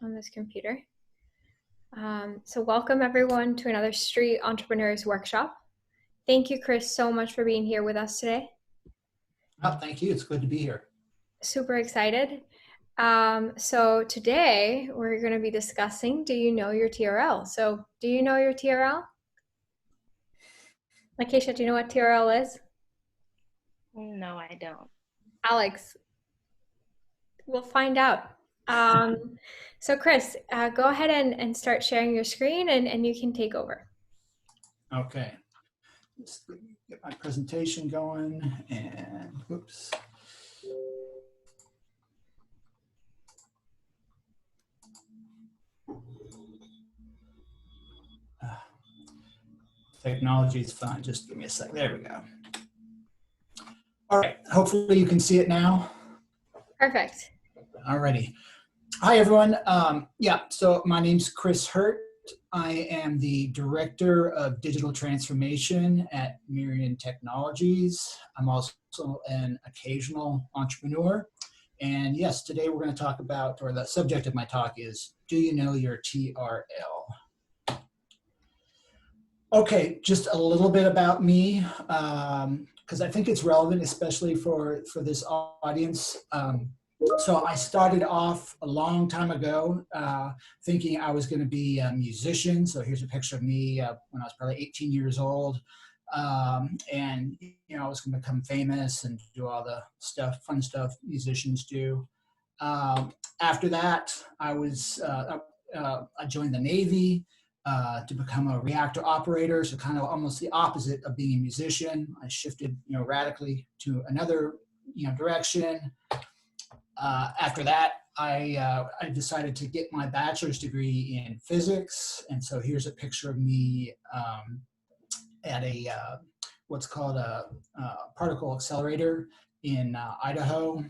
on this computer. So welcome everyone to another Street Entrepreneurs Workshop. Thank you, Chris, so much for being here with us today. Oh, thank you. It's good to be here. Super excited. So today we're going to be discussing, do you know your TRL? So do you know your TRL? Lakeisha, do you know what TRL is? No, I don't. Alex, we'll find out. So Chris, go ahead and start sharing your screen and you can take over. Okay. Let's get my presentation going and whoops. Technology is fun. Just give me a sec. There we go. All right. Hopefully you can see it now. Perfect. Alrighty. Hi, everyone. So my name's Chris Hurt. I am the Director of Digital Transformation at Mirion Technologies. I'm also an occasional entrepreneur. And yes, today we're going to talk about, or the subject of my talk is, do you know your TRL? Okay, just a little bit about me, because I think it's relevant, especially for this audience. So I started off a long time ago thinking I was going to be a musician. So here's a picture of me when I was probably 18 years old. And, you know, I was going to become famous and do all the stuff, fun stuff musicians do. After that, I joined the Navy to become a reactor operator. So kind of almost the opposite of being a musician. I shifted, you know, radically to another, you know, direction. After that, I decided to get my bachelor's degree in physics. And so here's a picture of me at a what's called a particle accelerator in Idaho.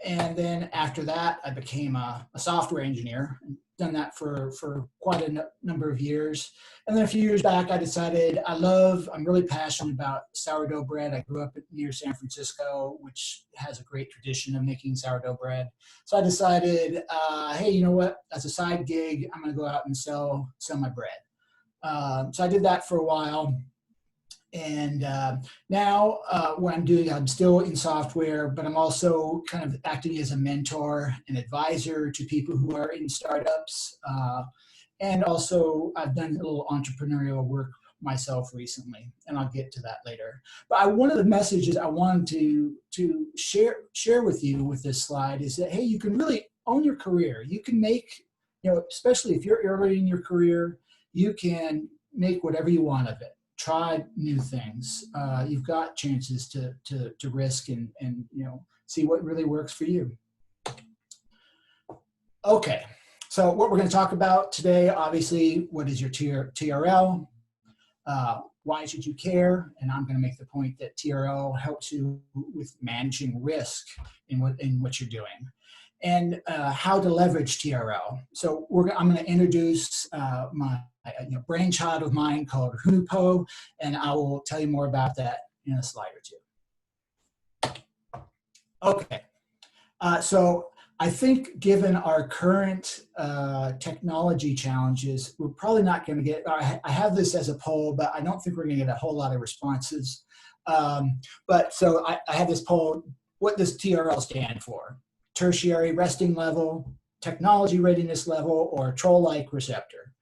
And then after that, I became a software engineer. Done that for quite a number of years. And then a few years back, I decided I'm really passionate about sourdough bread. I grew up near San Francisco, which has a great tradition of making sourdough bread. So I decided, hey, you know what? As a side gig, I'm going to go out and sell my bread. So I did that for a while. And now what I'm doing, I'm still in software, but I'm also kind of acting as a mentor and advisor to people who are in startups. And also I've done a little entrepreneurial work myself recently, and I'll get to that later. But one of the messages I wanted to share with you with this slide is that, hey, you can really own your career. You can make, you know, especially if you're early in your career, you can make whatever you want of it. Try new things. You've got chances to risk and you know, see what really works for you. Okay, so what we're going to talk about today, obviously, what is your TRL? Why should you care? And I'm going to make the point that TRL helps you with managing risk in what you're doing. And how to leverage TRL. So I'm going to introduce my brainchild of mine called Hunupo, and I will tell you more about that in a slide or two. Okay, so I think given our current technology challenges, we're probably not going to get, I have this as a poll, but I don't think we're going to get a whole lot of responses. But so I have this poll, what does TRL stand for? Tertiary resting level, technology readiness level, or troll-like receptor.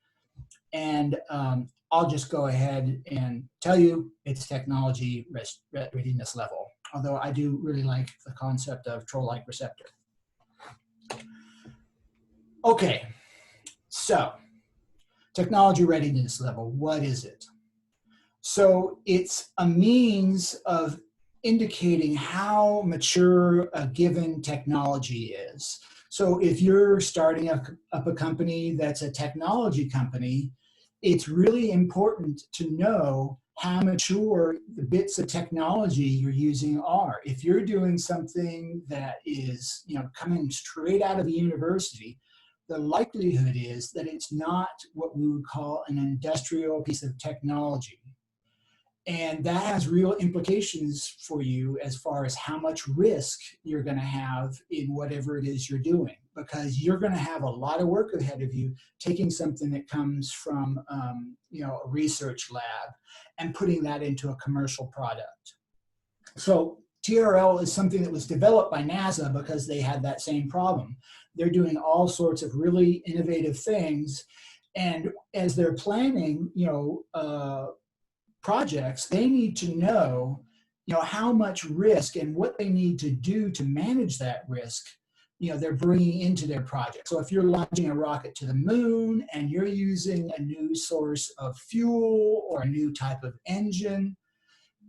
And I'll just go ahead and tell you it's technology readiness level, although I do really like the concept of troll-like receptor. Okay, so technology readiness level, what is it? So it's a means of indicating how mature a given technology is. So if you're starting up a company that's a technology company, it's really important to know how mature the bits of technology you're using are. If you're doing something that is, you know, coming straight out of the university, the likelihood is that it's not what we would call an industrial piece of technology. And that has real implications for you as far as how much risk you're going to have in whatever it is you're doing. because you're going to have a lot of work ahead of you taking something that comes from a research lab and putting that into a commercial product. So TRL is something that was developed by NASA because they had that same problem. They're doing all sorts of really innovative things, and as they're planning, projects, they need to know, how much risk and what they need to do to manage that risk, they're bringing into their project. So if you're launching a rocket to the moon and you're using a new source of fuel or a new type of engine,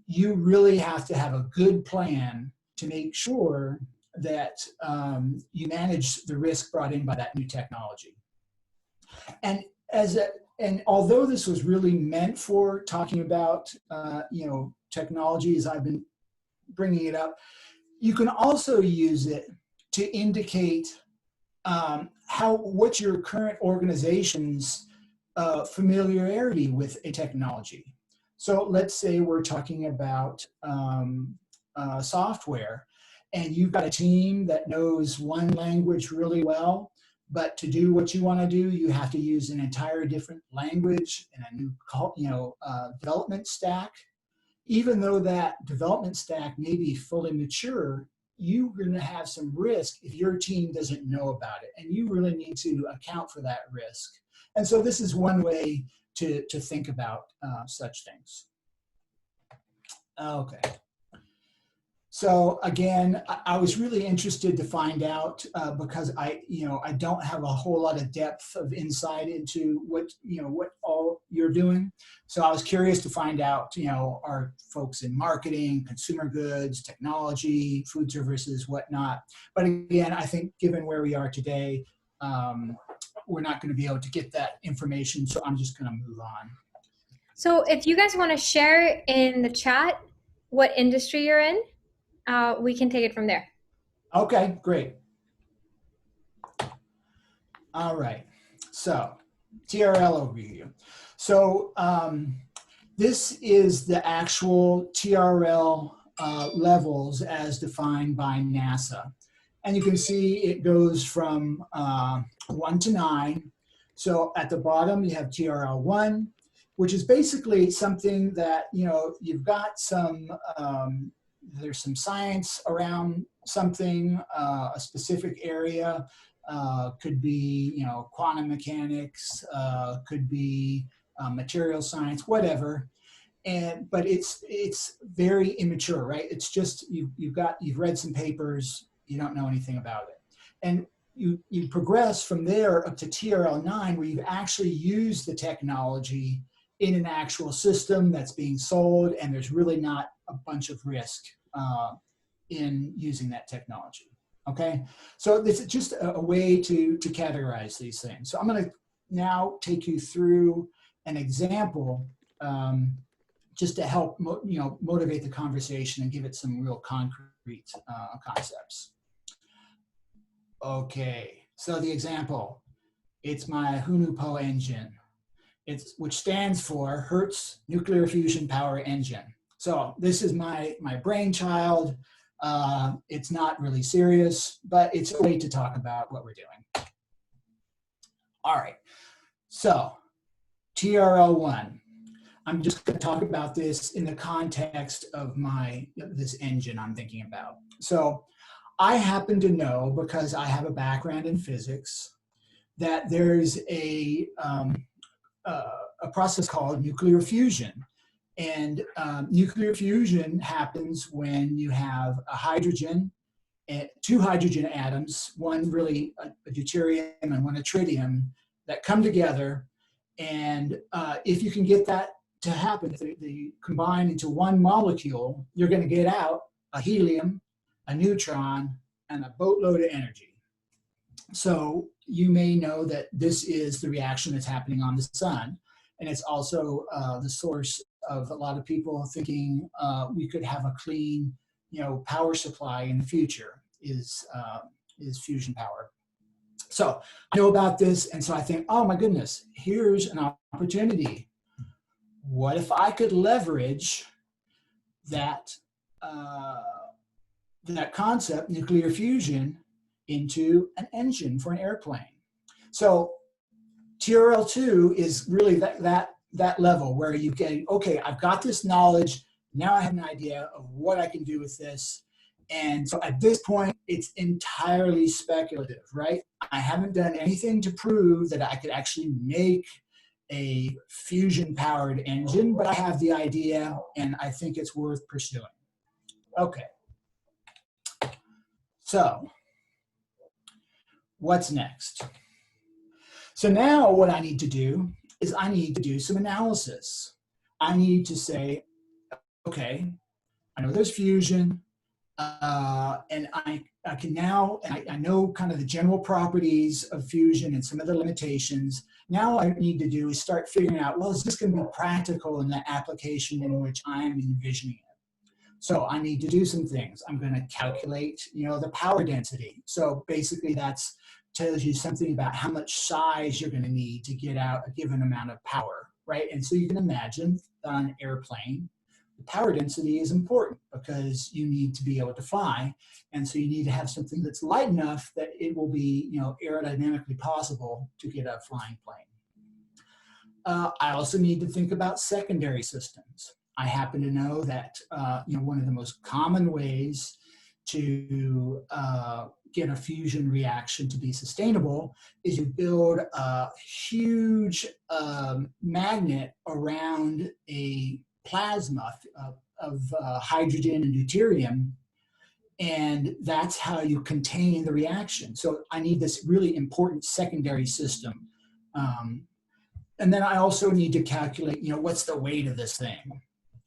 you really have to have a good plan to make sure that you manage the risk brought in by that new technology. And although this was really meant for talking about technology, as I've been bringing it up, you can also use it to indicate what's your current organization's familiarity with a technology. So let's say we're talking about software, and you've got a team that knows one language really well, but to do what you want to do, you have to use an entire different language and a new development stack. Even though that development stack may be fully mature, you're going to have some risk if your team doesn't know about it, and you really need to account for that risk. And so this is one way to think about such things. Okay. So again, I was really interested to find out because I don't have a whole lot of depth of insight into what all you're doing. So I was curious to find out, are folks in marketing, consumer goods, technology, food services, whatnot. But again, I think given where we are today, we're not going to be able to get that information. So I'm just going to move on. So if you guys want to share in the chat what industry you're in, we can take it from there. Okay, great. All right, so TRL overview. So this is the actual TRL levels as defined by NASA. And you can see it goes from 1 to 9. So at the bottom, you have TRL 1, which is basically something that, you've got some, there's some science around something, a specific area, could be, quantum mechanics, could be material science, whatever. But it's very immature, right? It's just, you've read some papers, you don't know anything about it. And you progress from there up to TRL 9, where you've actually used the technology in an actual system that's being sold, and there's really not a bunch of risk in using that technology, okay? So this is just a way to categorize these things. So I'm gonna now take you through an example just to help motivate the conversation and give it some real concrete concepts. Okay, so the example, it's my Hunupo engine. Which stands for Hertz Nuclear Fusion Power Engine. So this is my brainchild. It's not really serious, but it's a way to talk about what we're doing. All right, so TRL1. I'm just going to talk about this in the context of this engine I'm thinking about. So I happen to know, because I have a background in physics, that there's a process called nuclear fusion. And nuclear fusion happens when you have a hydrogen, two hydrogen atoms, one really a deuterium and one a tritium, that come together. And if you can get that to happen, if they combine into one molecule, you're going to get out a helium, a neutron, and a boatload of energy. So you may know that this is the reaction that's happening on the sun. And it's also the source of a lot of people thinking we could have a clean, power supply in the future is fusion power. So I know about this, and so I think, oh my goodness, here's an opportunity. What if I could leverage that that concept, nuclear fusion, into an engine for an airplane. So TRL2 is really that level where you get, okay, I've got this knowledge, now I have an idea of what I can do with this. And so at this point, it's entirely speculative, right? I haven't done anything to prove that I could actually make a fusion-powered engine, but I have the idea, and I think it's worth pursuing. Okay. So what's next? So now what I need to do is I need to do some analysis. I need to say, okay, I know there's fusion, and I can now, and I know kind of the general properties of fusion and some of the limitations. Now what I need to do is start figuring out, well, is this going to be practical in the application in which I'm envisioning it? So I need to do some things. I'm going to calculate, the power density. So basically that's tells you something about how much size you're going to need to get out a given amount of power, right? And so you can imagine on an airplane, the power density is important because you need to be able to fly. And so you need to have something that's light enough that it will be, aerodynamically possible to get a flying plane. I also need to think about secondary systems. I happen to know that, one of the most common ways to get a fusion reaction to be sustainable is you build a huge magnet around a plasma of hydrogen and deuterium, and that's how you contain the reaction. So I need this really important secondary system. And then I also need to calculate, what's the weight of this thing?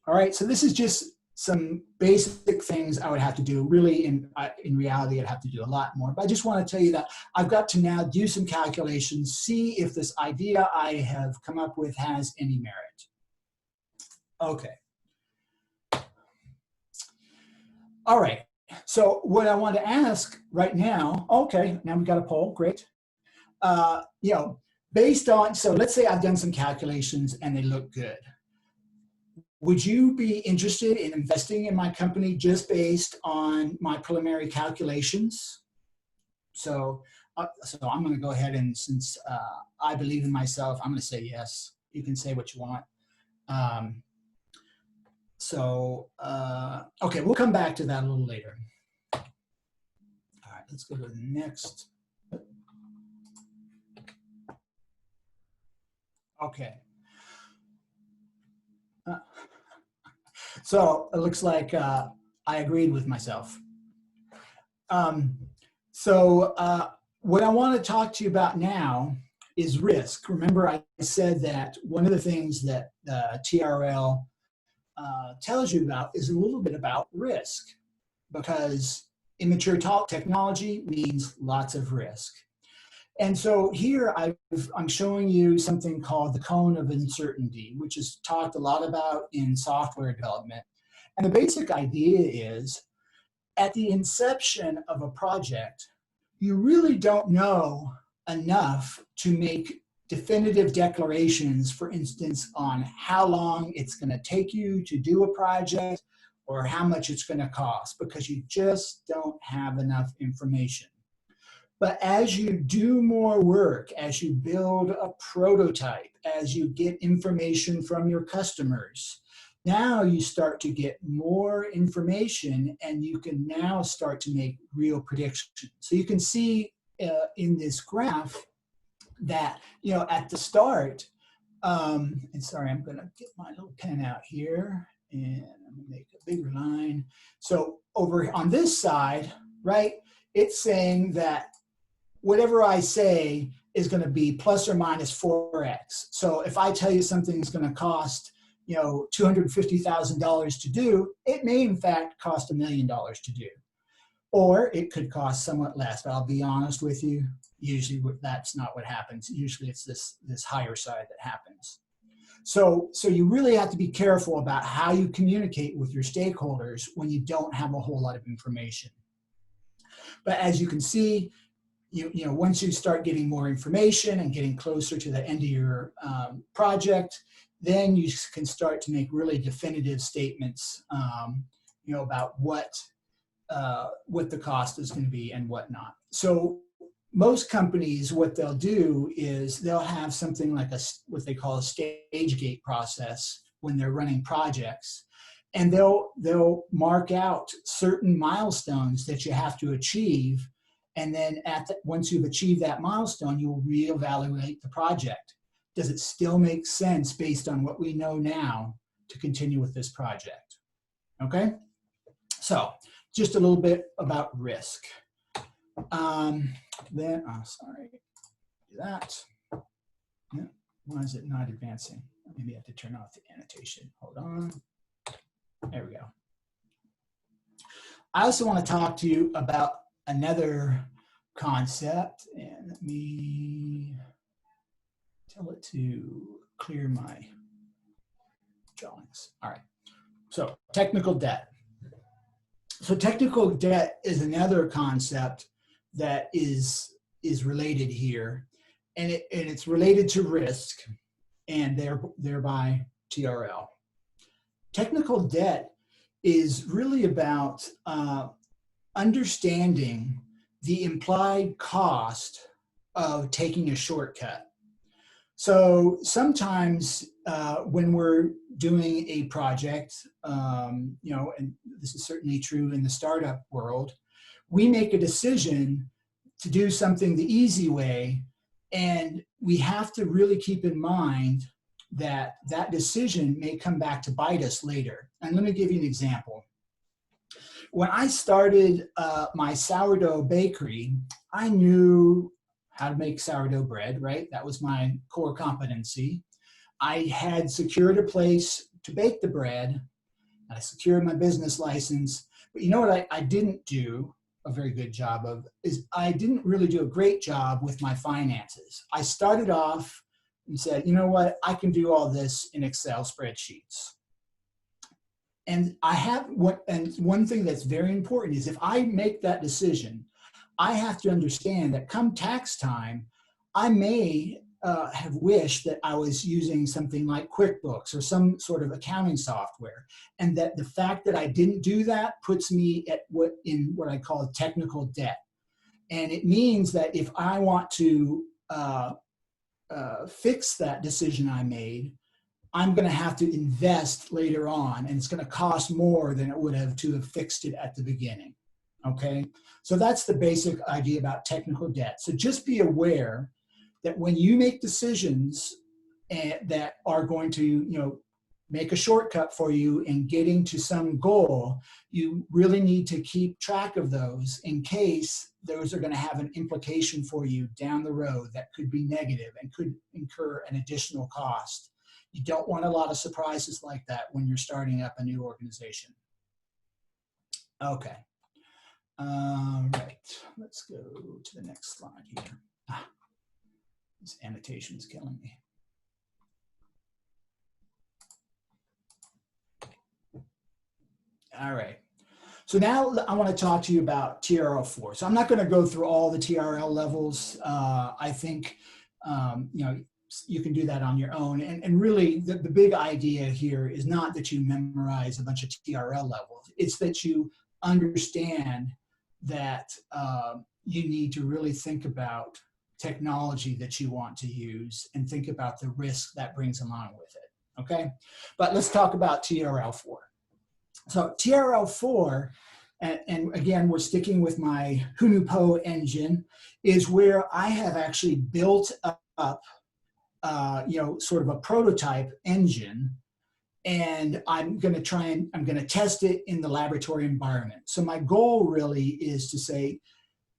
All right, so this is just some basic things I would have to do. Really, in reality, I'd have to do a lot more. But I just want to tell you that I've got to now do some calculations, see if this idea I have come up with has any merit. Okay. All right, so what I want to ask right now, okay, now we've got a poll, great. Based on, so let's say I've done some calculations and they look good. Would you be interested in investing in my company just based on my preliminary calculations? So I'm going to go ahead and since I believe in myself, I'm going to say yes. You can say what you want. Okay, we'll come back to that a little later. All right, let's go to the next. Okay. So it looks like I agreed with myself. What I want to talk to you about now is risk. Remember, I said that one of the things that TRL tells you about is a little bit about risk, because immature technology means lots of risk. And so here I'm showing you something called the cone of uncertainty, which is talked a lot about in software development. And the basic idea is at the inception of a project, you really don't know enough to make definitive declarations, for instance, on how long it's going to take you to do a project or how much it's going to cost, because you just don't have enough information. But as you do more work, as you build a prototype, as you get information from your customers, now you start to get more information and you can now start to make real predictions. So you can see in this graph that, at the start, and sorry, I'm going to get my little pen out here and I'm going to make a bigger line. So over on this side, right, it's saying that whatever I say is going to be plus or minus 4x. So if I tell you something's going to cost, $250,000 to do, it may in fact cost $1 million to do. Or it could cost somewhat less, but I'll be honest with you, usually that's not what happens. Usually it's this higher side that happens. So you really have to be careful about how you communicate with your stakeholders when you don't have a whole lot of information. But as you can see, once you start getting more information and getting closer to the end of your project, then you can start to make really definitive statements, about what what the cost is going to be and whatnot. So most companies, what they'll do is they'll have something like what they call a stage gate process when they're running projects, and they'll mark out certain milestones that you have to achieve, and then once you've achieved that milestone, you will reevaluate the project. Does it still make sense based on what we know now to continue with this project? Okay, so just a little bit about risk. Then, oh, sorry, do that. Yeah. Why is it not advancing? Maybe I have to turn off the annotation. Hold on. There we go. I also want to talk to you about another concept, and let me tell it to clear my drawings. All right. So technical debt. So technical debt is another concept that is related here, and it's related to risk and thereby TRL. Technical debt is really about understanding the implied cost of taking a shortcut. So sometimes when we're doing a project, and this is certainly true in the startup world, we make a decision to do something the easy way, and we have to really keep in mind that that decision may come back to bite us later. And let me give you an example. When I started my sourdough bakery, I knew how to make sourdough bread, right? That was my core competency. I had secured a place to bake the bread. I secured my business license. But you know what I didn't do a very good job of is I didn't really do a great job with my finances. I started off and said, you know what, I can do all this in Excel spreadsheets. And one thing that's very important is if I make that decision, I have to understand that come tax time, I may have wished that I was using something like QuickBooks or some sort of accounting software, and that the fact that I didn't do that puts me at what I call technical debt. And it means that if I want to fix that decision I made, I'm going to have to invest later on, and it's going to cost more than it would have to have fixed it at the beginning. Okay, so that's the basic idea about technical debt. So just be aware that when you make decisions that are going to, make a shortcut for you in getting to some goal, you really need to keep track of those in case those are going to have an implication for you down the road that could be negative and could incur an additional cost. You don't want a lot of surprises like that when you're starting up a new organization. Okay. Right, let's go to the next slide here. This annotation is killing me. All right. So now I want to talk to you about TRL4. So I'm not going to go through all the TRL levels. I think, you can do that on your own. And really, the big idea here is not that you memorize a bunch of TRL levels. It's that you understand that you need to really think about technology that you want to use and think about the risk that brings along with it. Okay? But let's talk about TRL4. So TRL4, and again, we're sticking with my Hunupo engine, is where I have actually built up, sort of a prototype engine, and I'm going to test it in the laboratory environment. So my goal really is to say,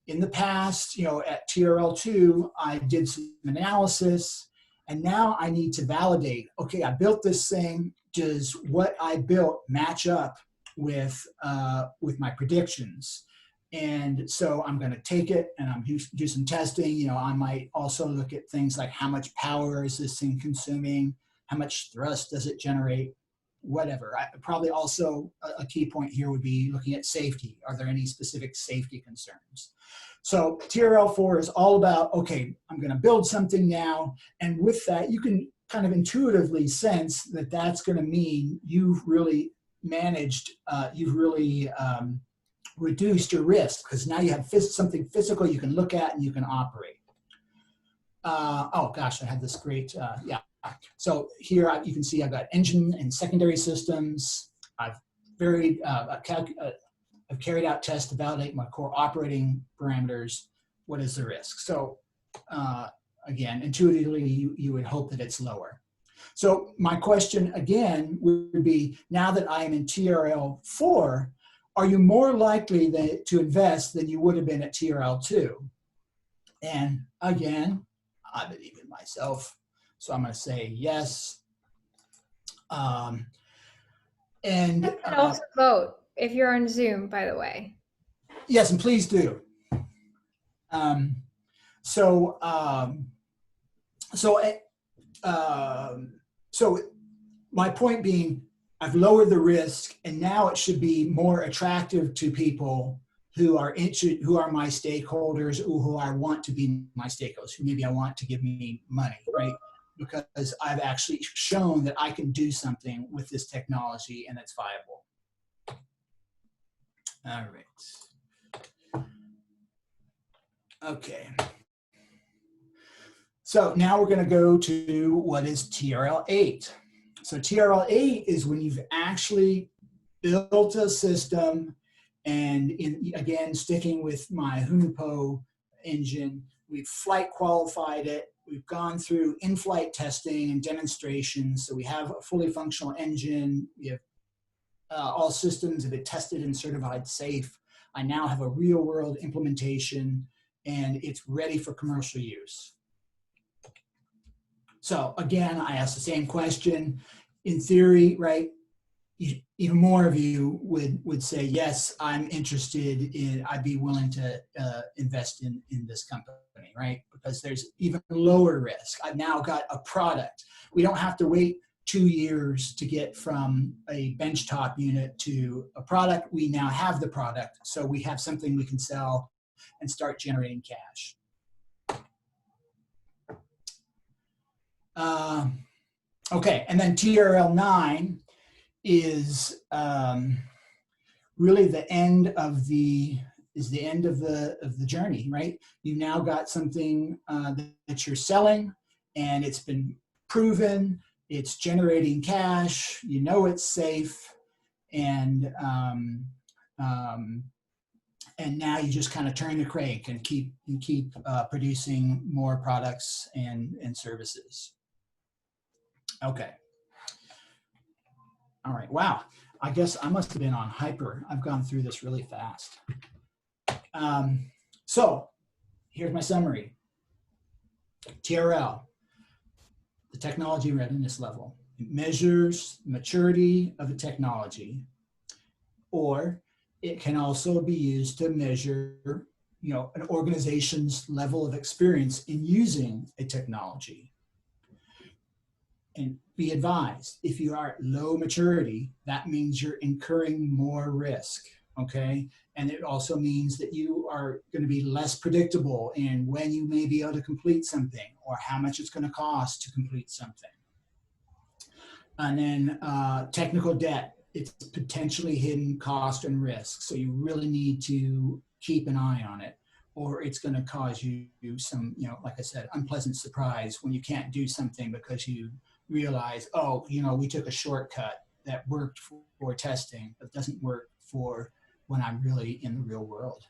in the past, at TRL2, I did some analysis, and now I need to validate, okay, I built this thing. Does what I built match up with my predictions? And so I'm going to take it and I'm do some testing. I might also look at things like how much power is this thing consuming? How much thrust does it generate? Whatever. Probably also a key point here would be looking at safety. Are there any specific safety concerns? So TRL4 is all about, okay, I'm going to build something now. And with that, you can kind of intuitively sense that that's going to mean you've really managed, you've really reduced your risk because now you have something physical you can look at and you can operate. Oh gosh, I had this great, yeah. So here you can see I've got engine and secondary systems. I've I've carried out tests to validate my core operating parameters. What is the risk? So again, intuitively, you would hope that it's lower. So my question again would be, now that I am in TRL 4, are you more likely to invest than you would have been at TRL 2? And again, I believe in myself, so I'm going to say yes. And You can also vote if you're on Zoom, by the way. yes, and please do. Um, so my point being, I've lowered the risk, and now it should be more attractive to people who are my stakeholders, or who I want to be my stakeholders, who maybe I want to give me money, right? Because I've actually shown that I can do something with this technology and it's viable. All right. Okay. So now we're going to go to what is TRL 8. So TRL 8 is when you've actually built a system, and again, sticking with my Hunupo engine, we've flight qualified it. We've gone through in-flight testing and demonstrations. So we have a fully functional engine. We have all systems have been tested and certified safe. I now have a real-world implementation, and it's ready for commercial use. So again, I asked the same question. In theory, right, even more of you would say, yes, I'm interested in, I'd be willing to invest in this company, right? Because there's even lower risk. I've now got a product. We don't have to wait 2 years to get from a benchtop unit to a product. We now have the product, so we have something we can sell and start generating cash. Okay, and then TRL 9 is really the end of the journey, right? You now got something that you're selling, and it's been proven, it's generating cash, you know it's safe, and now you just kind of turn the crank and keep producing more products and services. Okay. All right. Wow. I guess I must have been on hyper. I've gone through this really fast. So here's my summary. TRL, the Technology Readiness Level. It measures maturity of a technology, or it can also be used to measure, an organization's level of experience in using a technology. And be advised, if you are at low maturity, that means you're incurring more risk, okay? And it also means that you are going to be less predictable in when you may be able to complete something or how much it's going to cost to complete something. And then technical debt, it's potentially hidden cost and risk. So you really need to keep an eye on it, or it's going to cause you some, like I said, unpleasant surprise when you can't do something because you realize, oh, we took a shortcut that worked for testing, but doesn't work for when I'm really in the real world.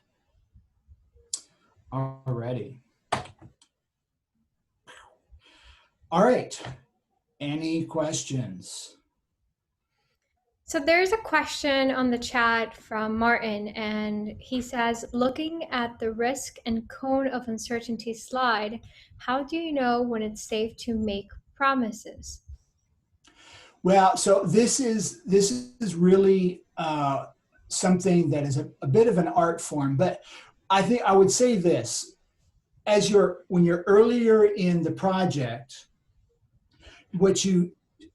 Alrighty. All right. Any questions? So there's a question on the chat from Martin, and he says, looking at the risk and cone of uncertainty slide, how do you know when it's safe to make promises? Well, so this is really something that is a bit of an art form, but I think I would say this: when you're earlier in the project,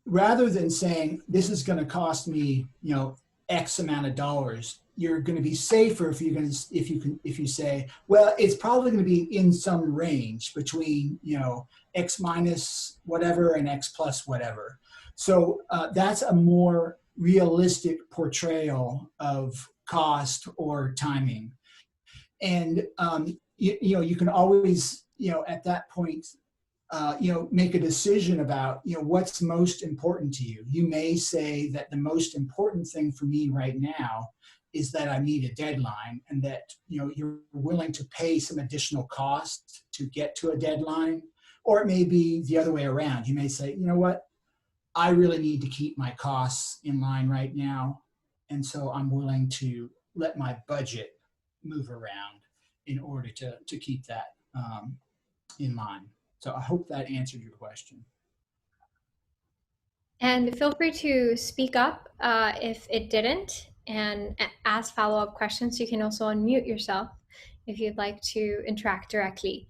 rather than saying this is going to cost me, X amount of dollars, you're going to be safer if you say, well, it's probably going to be in some range between, X minus whatever and X plus whatever. So that's a more realistic portrayal of cost or timing. And you can always, at that point, make a decision about, what's most important to you. You may say that the most important thing for me right now is that I meet a deadline, and that, you're willing to pay some additional cost to get to a deadline. Or it may be the other way around. You may say, you know what, I really need to keep my costs in line right now. And so I'm willing to let my budget move around in order to keep that in line. So I hope that answered your question. And feel free to speak up if it didn't, and ask follow-up questions. You can also unmute yourself if you'd like to interact directly.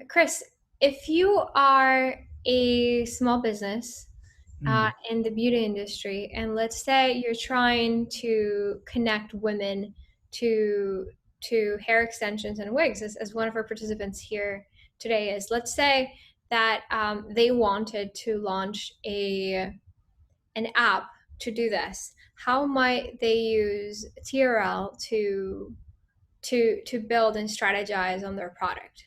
Chris, if you are a small business in the beauty industry, and let's say you're trying to connect women to hair extensions and wigs, as one of our participants here today is, let's say that they wanted to launch an app to do this. How might they use TRL to build and strategize on their product?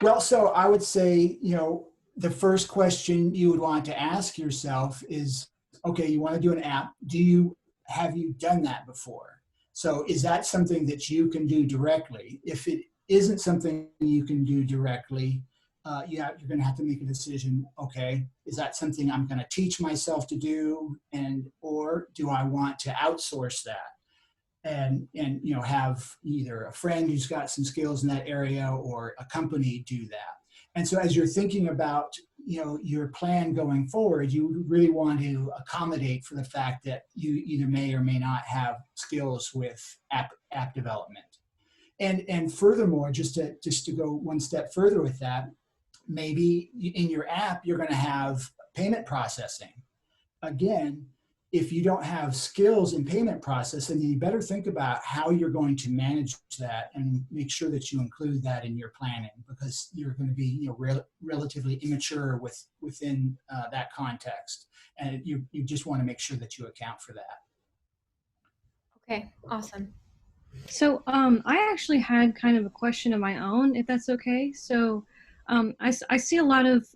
Well, so I would say, the first question you would want to ask yourself is, okay, you want to do an app. Have you done that before? So is that something that you can do directly? If it isn't something you can do directly, you're going to have to make a decision. Okay, is that something I'm going to teach myself to do, or do I want to outsource that and have either a friend who's got some skills in that area or a company do that? And so as you're thinking about your plan going forward, you really want to accommodate for the fact that you either may or may not have skills with app development. And furthermore, just to go one step further with that, maybe in your app you're going to have payment processing. Again, if you don't have skills in payment processing, you better think about how you're going to manage that and make sure that you include that in your planning, because you're going to be relatively immature within that context, and you just want to make sure that you account for that. Okay, awesome. So I actually had kind of a question of my own, if that's okay. So I see a lot of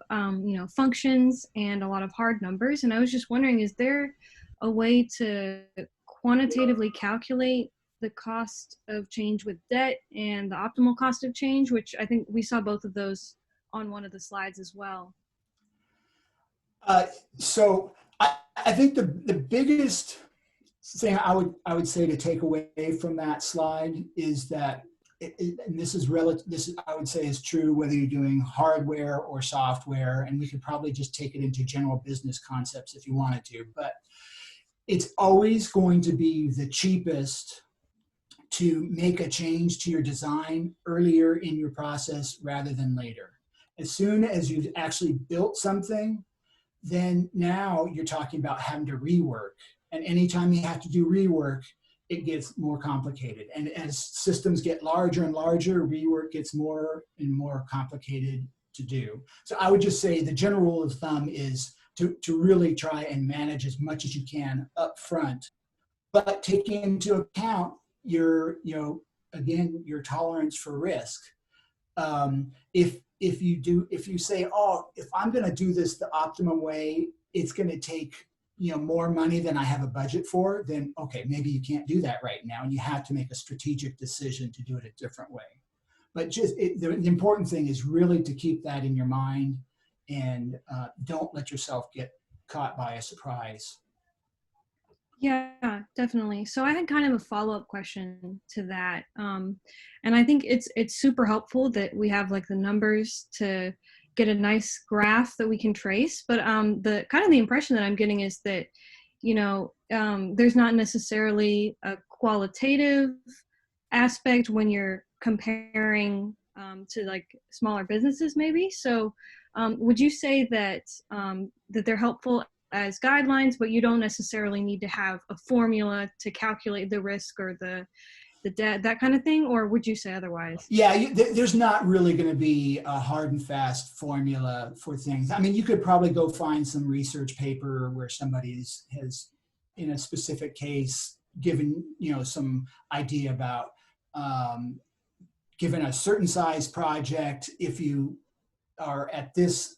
functions and a lot of hard numbers, and I was just wondering, is there a way to quantitatively calculate the cost of change with debt and the optimal cost of change, which I think we saw both of those on one of the slides as well? So I think the biggest thing I would say to take away from that slide is that, and this is I would say is true whether you're doing hardware or software, and we could probably just take it into general business concepts if you wanted to, but it's always going to be the cheapest to make a change to your design earlier in your process rather than later. As soon as you've actually built something, then now you're talking about having to rework. And anytime you have to do rework, it gets more complicated. And as systems get larger and larger, rework gets more and more complicated to do. So I would just say the general rule of thumb is to really try and manage as much as you can up front, but taking into account your tolerance for risk. If you say, oh, if I'm going to do this the optimum way, it's going to take more money than I have a budget for, then okay, maybe you can't do that right now, and you have to make a strategic decision to do it a different way. But the important thing is really to keep that in your mind, and don't let yourself get caught by a surprise. Yeah, definitely. So I had kind of a follow-up question to that. And I think it's super helpful that we have like the numbers to get a nice graph that we can trace. But the impression that I'm getting is that, there's not necessarily a qualitative aspect when you're comparing to like smaller businesses maybe. So would you say that that they're helpful as guidelines, but you don't necessarily need to have a formula to calculate the risk or the debt, that kind of thing? Or would you say otherwise? Yeah, there's not really going to be a hard and fast formula for things. I mean, you could probably go find some research paper where somebody has in a specific case, given, some idea about, given a certain size project, if you are at this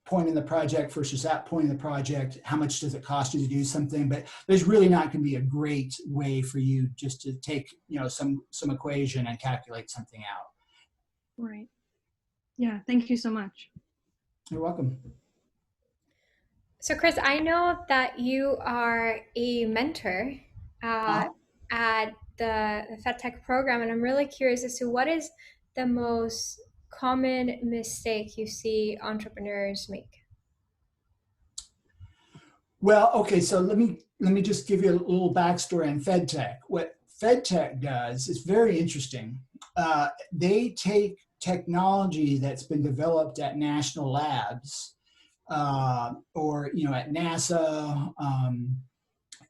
point in the project versus that point in the project, how much does it cost you to do something? But there's really not going to be a great way for you just to take, some equation and calculate something out. Right. Yeah, thank you so much. You're welcome. So, Chris, I know that you are a mentor at the FedTech program, and I'm really curious as to what is the most common mistake you see entrepreneurs make. Well, okay, so let me just give you a little backstory on FedTech. What FedTech does is very interesting. They take technology that's been developed at national labs or at NASA,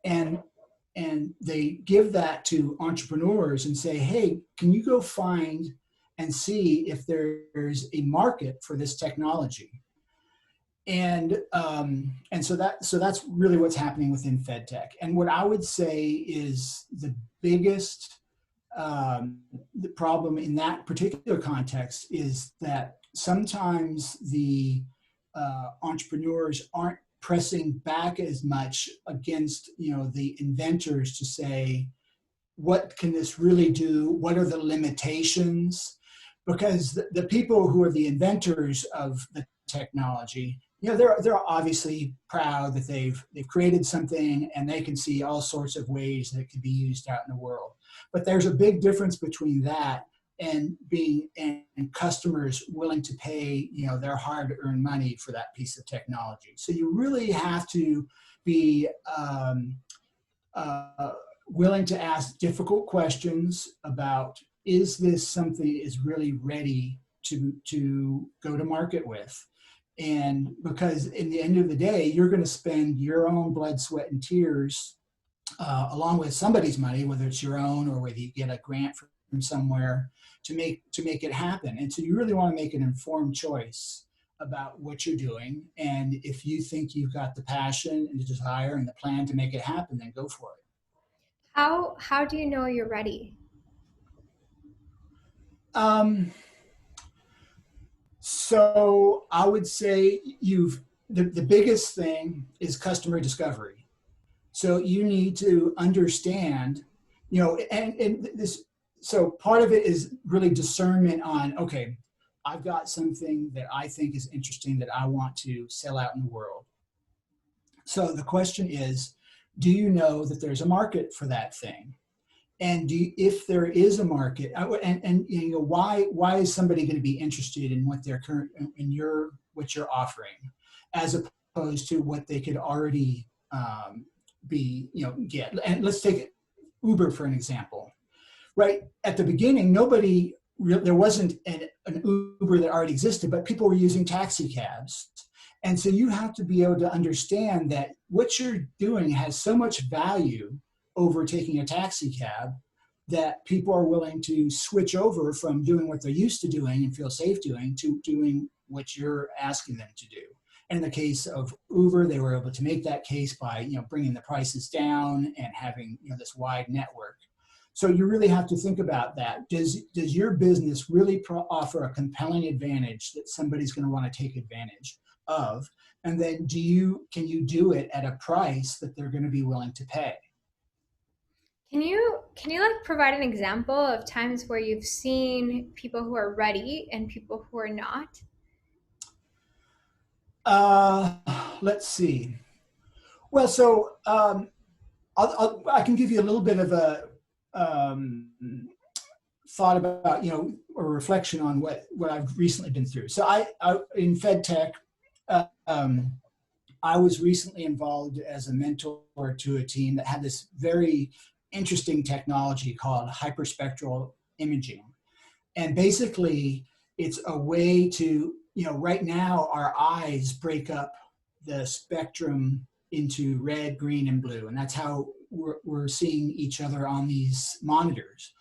and they give that to entrepreneurs and say, hey, can you go find and see if there's a market for this technology? And so that's really what's happening within FedTech. And what I would say is the biggest the problem in that particular context is that sometimes the entrepreneurs aren't pressing back as much against the inventors to say, what can this really do? What are the limitations? Because the people who are the inventors of the technology, they're obviously proud that they've created something and they can see all sorts of ways that it could be used out in the world. But there's a big difference between that and customers willing to pay their hard-earned money for that piece of technology. So you really have to be willing to ask difficult questions about, is this something that is really ready to go to market with? And because in the end of the day, you're going to spend your own blood, sweat, and tears along with somebody's money, whether it's your own or whether you get a grant from somewhere to make it happen. And so you really want to make an informed choice about what you're doing. And if you think you've got the passion and the desire and the plan to make it happen, then go for it. How do you know you're ready? So I would say the biggest thing is customer discovery. So you need to understand, and this, so part of it is really discernment on, okay, I've got something that I think is interesting that I want to sell out in the world. So the question is, do you know that there's a market for that thing? And if there is a market, and why is somebody going to be interested in what they're what you're offering, as opposed to what they could already get? And let's take Uber for an example. Right at the beginning, there wasn't an Uber that already existed, but people were using taxi cabs. And so you have to be able to understand that what you're doing has so much value over taking a taxi cab that people are willing to switch over from doing what they're used to doing and feel safe doing to doing what you're asking them to do. And in the case of Uber, they were able to make that case by bringing the prices down and having this wide network. So you really have to think about that. Does your business really offer a compelling advantage that somebody's going to want to take advantage of? And then can you do it at a price that they're going to be willing to pay? Can you provide an example of times where you've seen people who are ready and people who are not? Let's see. Well, so I can give you a little bit of a thought about a reflection on what I've recently been through. So I in FedTech, I was recently involved as a mentor to a team that had this very interesting technology called hyperspectral imaging. And basically, it's a way to, right now our eyes break up the spectrum into red, green, and blue. And that's how we're seeing each other on these monitors.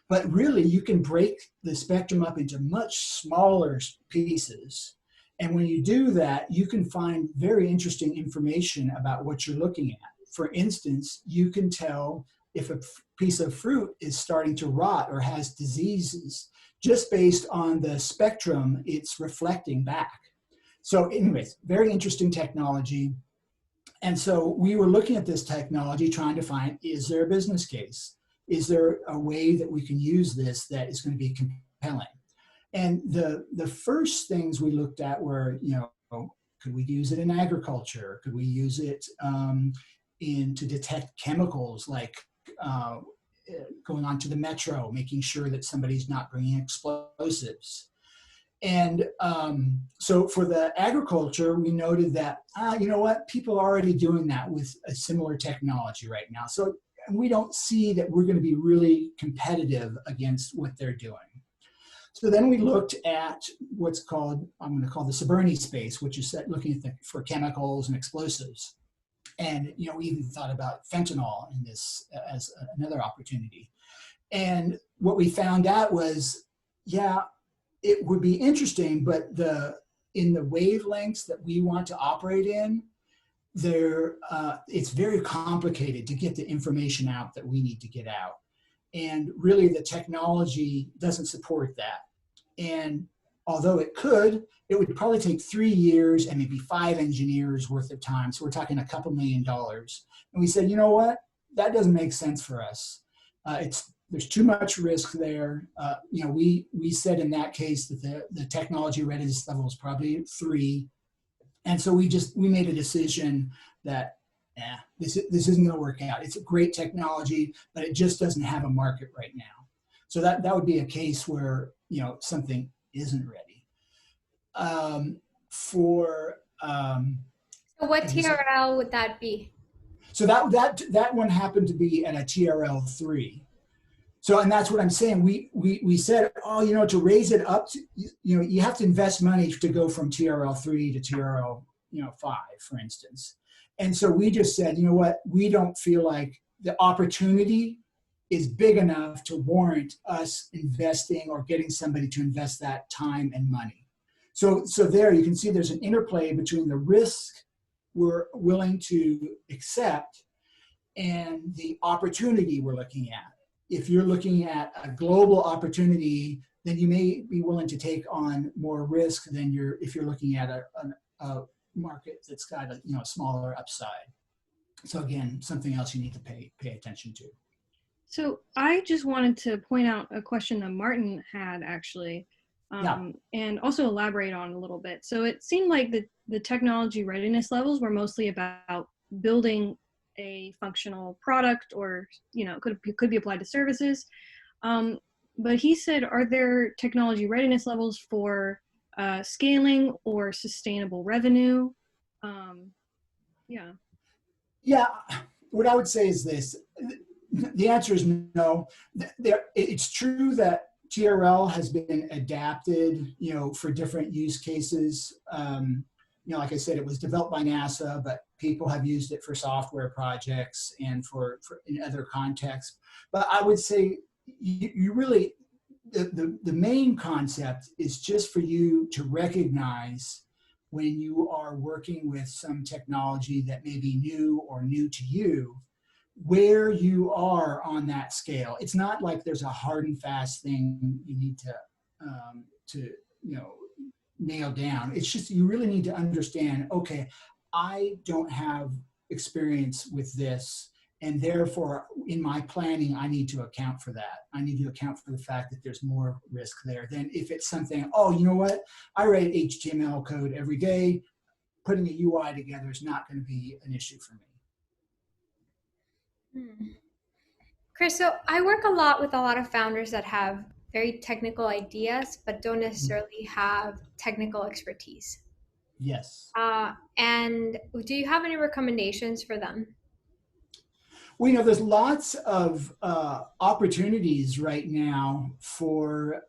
But really, you can break the spectrum up into much smaller pieces. And when you do that, you can find very interesting information about what you're looking at. for instance, you can tell if a piece of fruit is starting to rot or has diseases just based on the spectrum it's reflecting back. So anyways, very interesting technology. And so we were looking at this technology trying to find, is there a business case? Is there a way that we can use this that is going to be compelling? And the first things we looked at were, could we use it in agriculture? Could we use it to detect chemicals, like going onto the metro, making sure that somebody's not bringing explosives? And so for the agriculture, we noted that, you know what, people are already doing that with a similar technology right now. So we don't see that we're going to be really competitive against what they're doing. So then we looked at what's called, I'm going to call the suburban space, which is looking at for chemicals and explosives. And, we even thought about fentanyl in this as another opportunity. And what we found out was, yeah, it would be interesting, but in the wavelengths that we want to operate in, it's very complicated to get the information out that we need to get out. And really the technology doesn't support that. And although it would probably take 3 years and maybe 5 engineers worth of time. So we're talking a couple $1 million. And we said, you know what? That doesn't make sense for us. There's too much risk there. We said in that case that the technology readiness level is probably 3. And so we made a decision that this isn't going to work out. It's a great technology, but it just doesn't have a market right now. So that would be a case where something isn't ready. So what TRL would that be? So that one happened to be at a TRL 3. So, and that's what I'm saying. We said, to raise it up, you have to invest money to go from TRL 3 to TRL 5, for instance. And so we just said, you know what, we don't feel like the opportunity is big enough to warrant us investing or getting somebody to invest that time and money. So there you can see there's an interplay between the risk we're willing to accept and the opportunity we're looking at. If you're looking at a global opportunity, then you may be willing to take on more risk than if you're looking at a market that's got a smaller upside. So again, something else you need to pay attention to. So I just wanted to point out a question that Martin had actually, and also elaborate on a little bit. So it seemed like the technology readiness levels were mostly about building a functional product, or could be applied to services. But he said, are there technology readiness levels for scaling or sustainable revenue? Yeah, what I would say is this. The answer is no. It's true that TRL has been adapted, for different use cases. Like I said, it was developed by NASA, but people have used it for software projects and for in other contexts. But I would say you really, the main concept is just for you to recognize when you are working with some technology that may be new or new to you, where you are on that scale. It's not like there's a hard and fast thing you need to nail down. It's just you really need to understand, okay, I don't have experience with this, and therefore in my planning I need to account for that. I need to account for the fact that there's more risk there than if it's something, you know what, I write HTML code every day, putting a UI together is not going to be an issue for me. Chris, so I work a lot with a lot of founders that have very technical ideas, but don't necessarily have technical expertise. Yes. And do you have any recommendations for them? Well, there's lots of opportunities right now for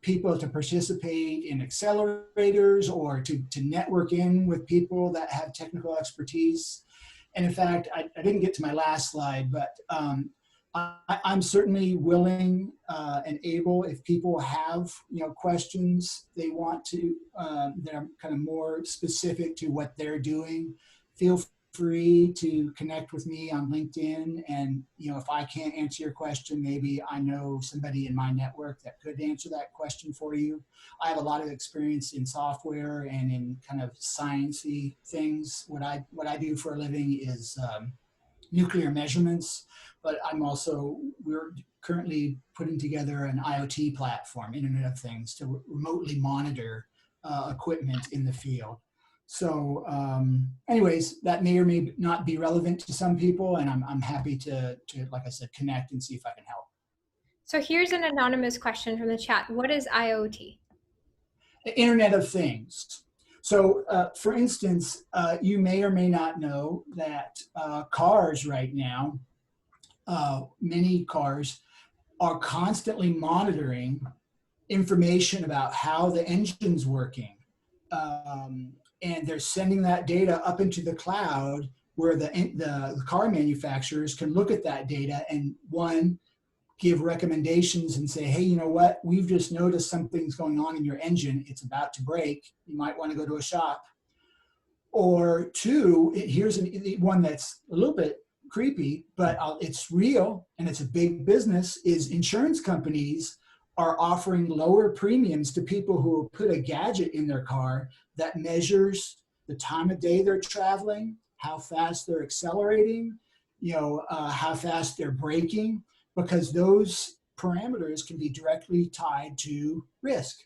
people to participate in accelerators or to network in with people that have technical expertise. And in fact, I didn't get to my last slide, but I'm certainly willing and able, if people have questions they want to, that are kind of more specific to what they're doing, feel free to connect with me on LinkedIn. And, if I can't answer your question, maybe I know somebody in my network that could answer that question for you. I have a lot of experience in software and in kind of sciencey things. What I do for a living is nuclear measurements, but we're currently putting together an IoT platform, Internet of Things, to remotely monitor equipment in the field. So anyways, that may or may not be relevant to some people, and I'm happy to, like I said, connect and see if I can help. So here's an anonymous question from the chat. What is IoT? Internet of Things. So, for instance, you may or may not know that cars right now, many cars are constantly monitoring information about how the engine's working. And they're sending that data up into the cloud where the car manufacturers can look at that data and give recommendations and say, hey, you know what? We've just noticed something's going on in your engine. It's about to break. You might want to go to a shop. Or two, here's one that's a little bit creepy, but it's real and it's a big business, is insurance companies are offering lower premiums to people who put a gadget in their car that measures the time of day they're traveling, how fast they're accelerating, how fast they're braking, because those parameters can be directly tied to risk.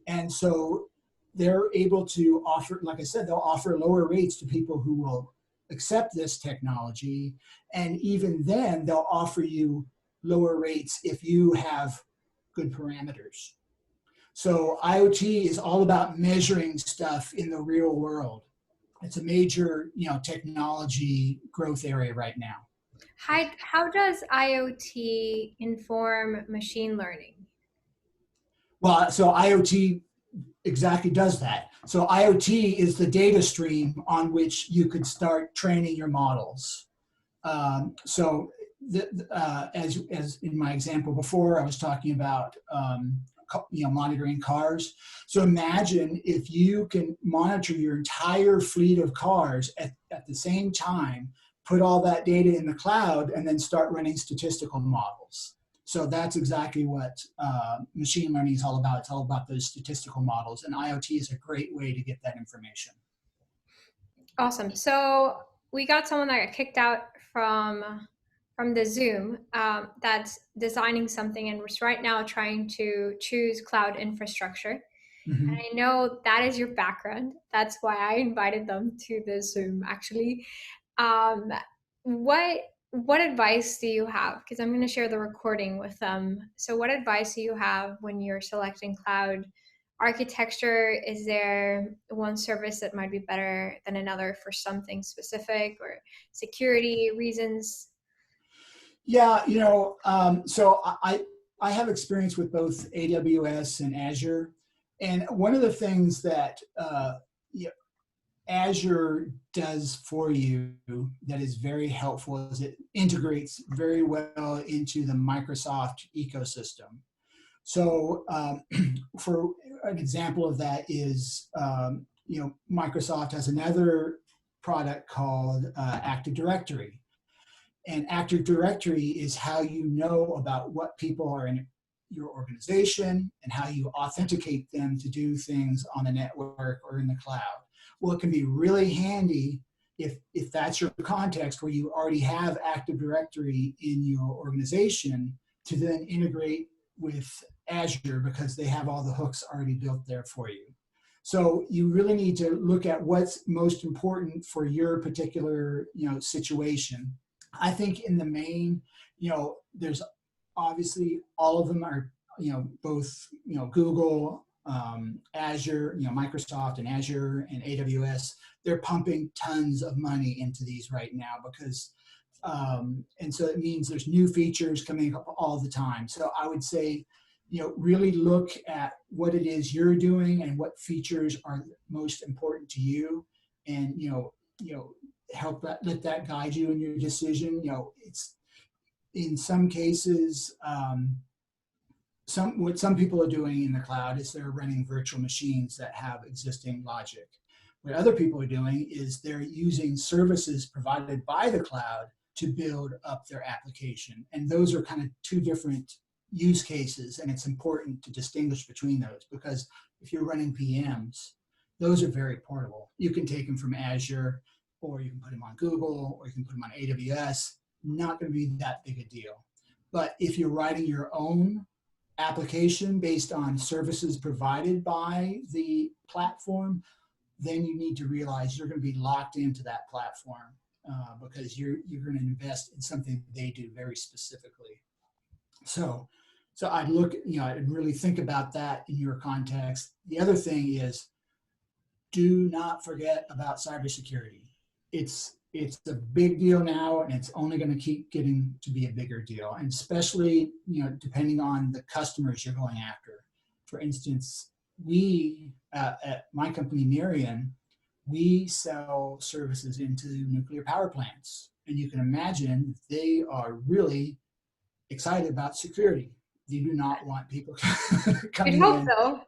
And so they're able to offer, like I said, they'll offer lower rates to people who will accept this technology. And even then, they'll offer you lower rates if you have good parameters. So IoT is all about measuring stuff in the real world. It's a major, technology growth area right now. How does IoT inform machine learning? Well, so IoT exactly does that. So IoT is the data stream on which you could start training your models. As in my example before, I was talking about monitoring cars. So imagine if you can monitor your entire fleet of cars at the same time, put all that data in the cloud, and then start running statistical models. So that's exactly what machine learning is all about. It's all about those statistical models, and IoT is a great way to get that information. Awesome. So we got someone that got kicked out from the Zoom that's designing something and was right now trying to choose cloud infrastructure. Mm-hmm. And I know that is your background. That's why I invited them to the Zoom, actually. What advice do you have? Because I'm going to share the recording with them. So what advice do you have when you're selecting cloud architecture? Is there one service that might be better than another for something specific, or security reasons? Yeah, so I have experience with both AWS and Azure. And one of the things that Azure does for you that is very helpful is it integrates very well into the Microsoft ecosystem. So for an example of that is, Microsoft has another product called Active Directory. And Active Directory is how you know about what people are in your organization and how you authenticate them to do things on the network or in the cloud. Well, it can be really handy if that's your context where you already have Active Directory in your organization to then integrate with Azure because they have all the hooks already built there for you. So you really need to look at what's most important for your particular situation. I think in the main, there's obviously all of them are, both, Google, Azure, Microsoft and Azure and AWS, they're pumping tons of money into these right now because, and so it means there's new features coming up all the time. So I would say, really look at what it is you're doing and what features are most important to you, and let that guide you in your decision. It's in some cases, what some people are doing in the cloud is they're running virtual machines that have existing logic. What other people are doing is they're using services provided by the cloud to build up their application. And those are kind of two different use cases, and it's important to distinguish between those, because if you're running VMs, those are very portable. You can take them from Azure, or you can put them on Google, or you can put them on AWS. Not going to be that big a deal. But if you're writing your own application based on services provided by the platform, then you need to realize you're going to be locked into that platform because you're going to invest in something they do very specifically. So I'd look, I'd really think about that in your context. The other thing is, do not forget about cybersecurity. It's a big deal now, and it's only going to keep getting to be a bigger deal, and especially, depending on the customers you're going after. For instance, we at my company Mirion, we sell services into nuclear power plants, and you can imagine they are really excited about security. They do not want people coming You'd hope in. so.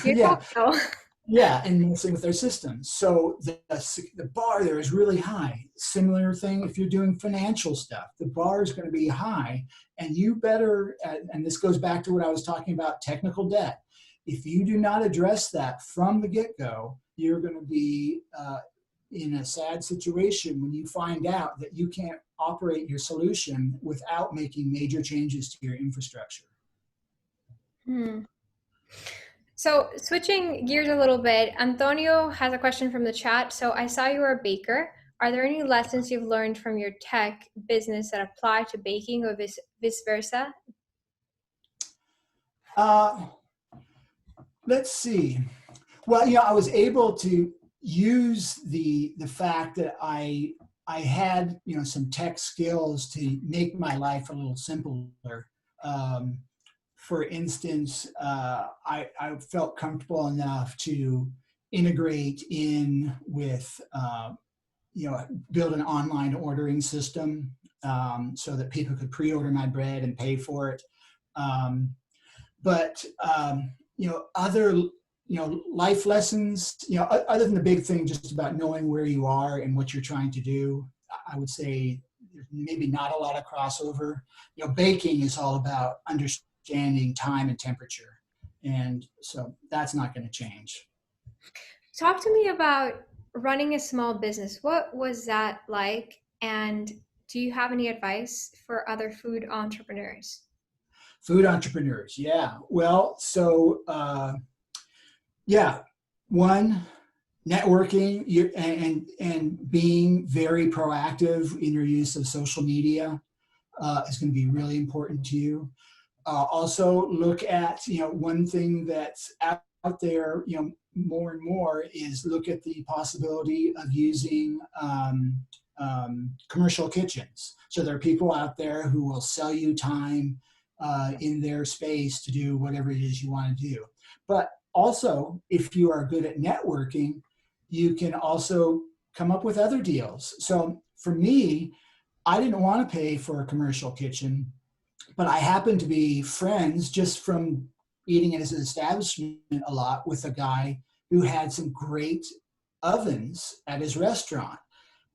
You'd Yeah. hope so. Yeah, and messing with their systems. So the bar there is really high. Similar thing if you're doing financial stuff. The bar is going to be high, and you better, and this goes back to what I was talking about, technical debt. If you do not address that from the get-go, you're going to be in a sad situation when you find out that you can't operate your solution without making major changes to your infrastructure. So switching gears a little bit, Antonio has a question from the chat. So I saw you were a baker. Are there any lessons you've learned from your tech business that apply to baking, or vice versa? Let's see. Well, I was able to use the fact that I had some tech skills to make my life a little simpler. For instance, I felt comfortable enough to integrate in with, build an online ordering system so that people could pre-order my bread and pay for it. Other, life lessons, other than the big thing just about knowing where you are and what you're trying to do, I would say there's maybe not a lot of crossover. Baking is all about understanding time and temperature. And so that's not going to change. Talk to me about running a small business. What was that like? And do you have any advice for other food entrepreneurs? Food entrepreneurs, yeah. Well, so one, networking and being very proactive in your use of social media is going to be really important to you. Also, look at one thing that's out there, more and more, is look at the possibility of using commercial kitchens. So there are people out there who will sell you time in their space to do whatever it is you want to do. But also, if you are good at networking, you can also come up with other deals. So for me, I didn't want to pay for a commercial kitchen, but I happened to be friends just from eating at his establishment a lot with a guy who had some great ovens at his restaurant.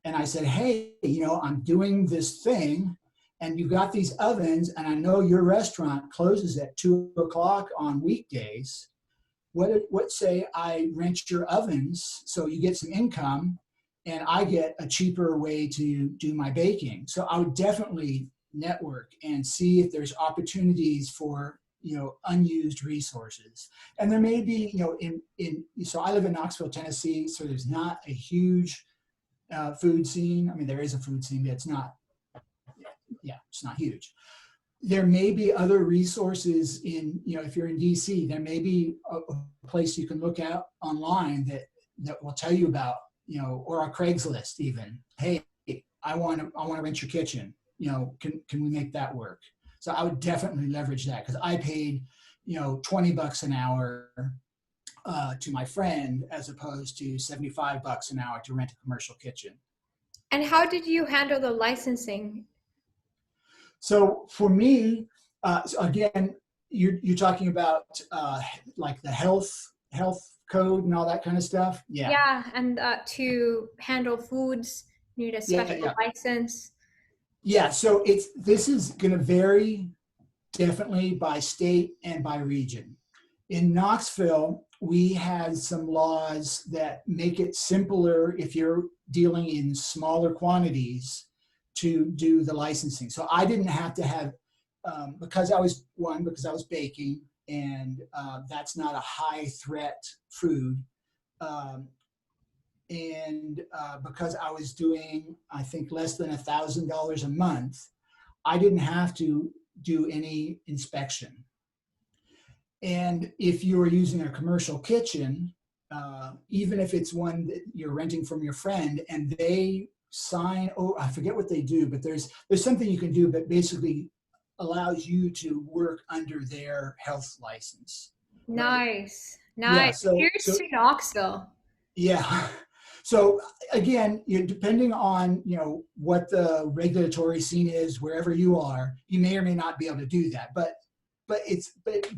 And I said, hey, I'm doing this thing, and you got these ovens, and I know your restaurant closes at 2:00 on weekdays. What say I rent your ovens so you get some income, and I get a cheaper way to do my baking? So I would definitely network and see if there's opportunities for unused resources. And there may be so I live in Knoxville, Tennessee, so there's not a huge food scene. I mean, there is a food scene, but it's not huge. There may be other resources in, if you're in DC, there may be a place you can look at online that will tell you about, or a Craigslist even. Hey, I want to rent your kitchen. Can we make that work? So I would definitely leverage that, because I paid, $20 an hour to my friend as opposed to $75 an hour to rent a commercial kitchen. And how did you handle the licensing? So for me, again, you're talking about like the health code and all that kind of stuff. Yeah. Yeah, and to handle foods, you need a Yeah. special Yeah. license. Yeah. So this is going to vary definitely by state and by region. In Knoxville, we had some laws that make it simpler if you're dealing in smaller quantities to do the licensing. So I didn't have to have, because because I was baking, and that's not a high threat food. Um, and because I was doing, I think, less than $1,000 a month, I didn't have to do any inspection. And if you are using a commercial kitchen, even if it's one that you're renting from your friend and they sign, oh, I forget what they do, but there's something you can do that basically allows you to work under their health license, right? Nice, Yeah. nice. So Here's to Knoxville. yeah. So again, depending on what the regulatory scene is wherever you are, you may or may not be able to do that. But it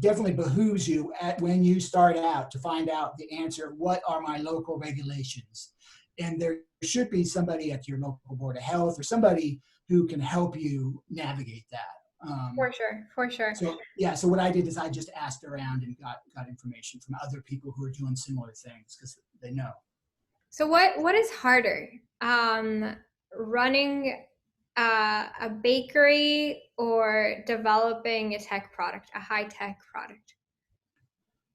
definitely behooves you when you start out to find out the answer. What are my local regulations? And there should be somebody at your local board of health or somebody who can help you navigate that. For sure, for sure. So yeah, so what I did is I just asked around and got information from other people who are doing similar things because they know. So what is harder, running a bakery or developing a tech product, a high tech product?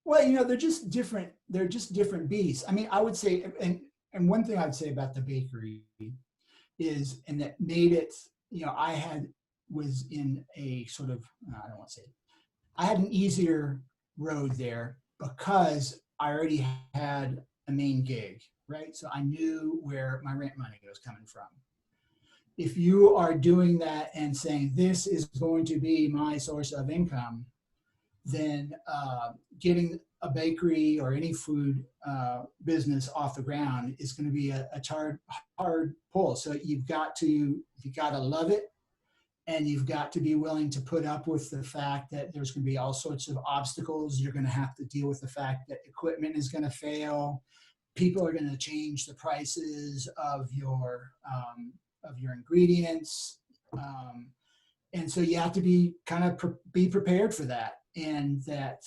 Well, they're just different. They're just different beasts. I mean, I would say, and one thing I'd say about the bakery is, and that made it, was in a sort of, I don't want to say it, I had an easier road there because I already had a main gig, right? So I knew where my rent money was coming from. If you are doing that and saying, this is going to be my source of income, then getting a bakery or any food business off the ground is going to be a hard pull. So you got to love it, and you've got to be willing to put up with the fact that there's going to be all sorts of obstacles. You're going to have to deal with the fact that equipment is going to fail. People are going to change the prices of your ingredients. And so you have to be be prepared for that. And that,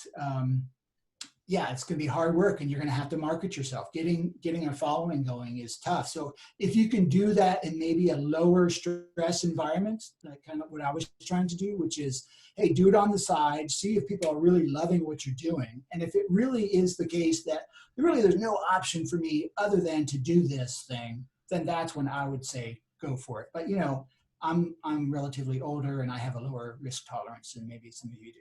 yeah, it's going to be hard work, and you're going to have to market yourself. Getting a following going is tough. So if you can do that in maybe a lower stress environment, like kind of what I was trying to do, which is, hey, do it on the side, see if people are really loving what you're doing. And if it really is the case that there's no option for me other than to do this thing, then that's when I would say go for it. But I'm relatively older and I have a lower risk tolerance than maybe some of you do.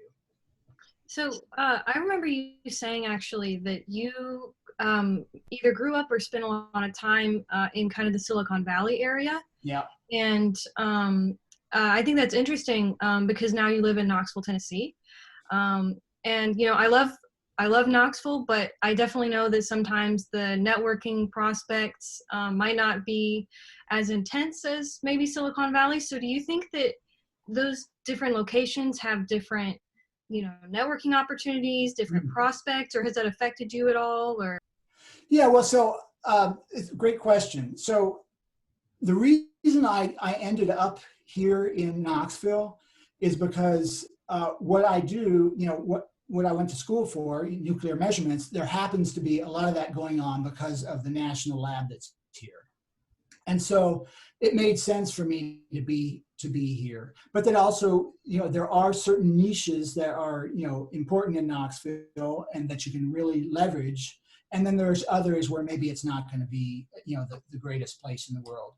So I remember you saying actually that you either grew up or spent a lot of time in kind of the Silicon Valley area. Yeah. And I think that's interesting because now you live in Knoxville, Tennessee. And I love Knoxville, but I definitely know that sometimes the networking prospects might not be as intense as maybe Silicon Valley. So do you think that those different locations have different networking opportunities, different prospects, or has that affected you at all? Or yeah, well, so it's a great question. So the reason I ended up here in Knoxville is because what I do, what I went to school for, nuclear measurements, there happens to be a lot of that going on because of the national lab that's here. And so it made sense for me to be here. But then also, there are certain niches that are, important in Knoxville and that you can really leverage. And then there's others where maybe it's not going to be, the greatest place in the world.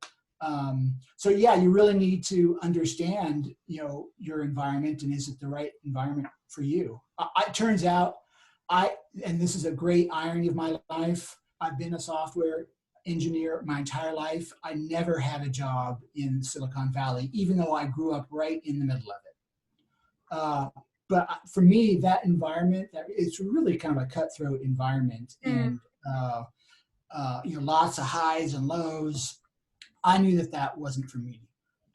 So yeah, you really need to understand, your environment, and is it the right environment for you? It turns out and this is a great irony of my life, I've been a software engineer my entire life. I never had a job in Silicon Valley, even though I grew up right in the middle of it. But for me, that environment, it's really kind of a cutthroat environment, and lots of highs and lows. I knew that wasn't for me.